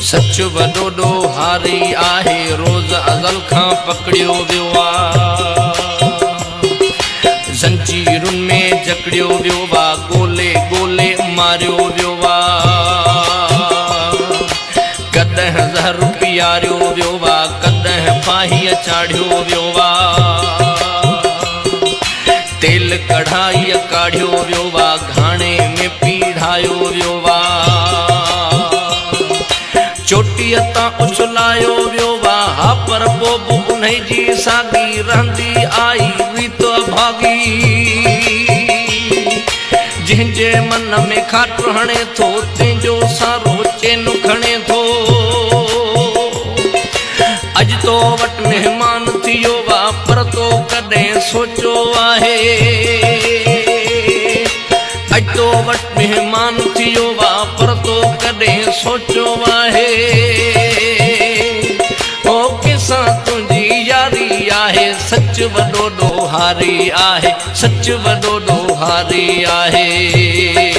सच वॾो ॾोहारी आहे रोज़ अज़ल खां पकड़ियो वियो आहे ज़ंजीरुनि में जकड़ियो वियो आहे ॻोल्हे ॻोल्हे मारियो वियो आहे कॾहिं ज़हर पीआरियो वियो आहे कॾहिं फाहीअ चाढ़ियो वियो आहे तेल कढ़ाईअ काढ़ियो वियो आहे घाणे में पीढ़ायो वियो आहे चोटीअ तां उछलायो वियो आहे पर पोइ बि उन जी साॻी रहंदी आई रीत भागी जंहिंजे मन में खाट हणे थो तंहिंजो सारो चैन खणे थो अॼु तो वटि महिमान थियो आहे पर तो कॾहिं सोचो आहे अॼु तो वटि महिमान थियो आहे पर तो कॾहिं सोचो आहे ओ कंहिंसां तुंहिंजी यारी आहे सच वॾो ॾोहारी आहे सच वॾो ॾोहारी आहे।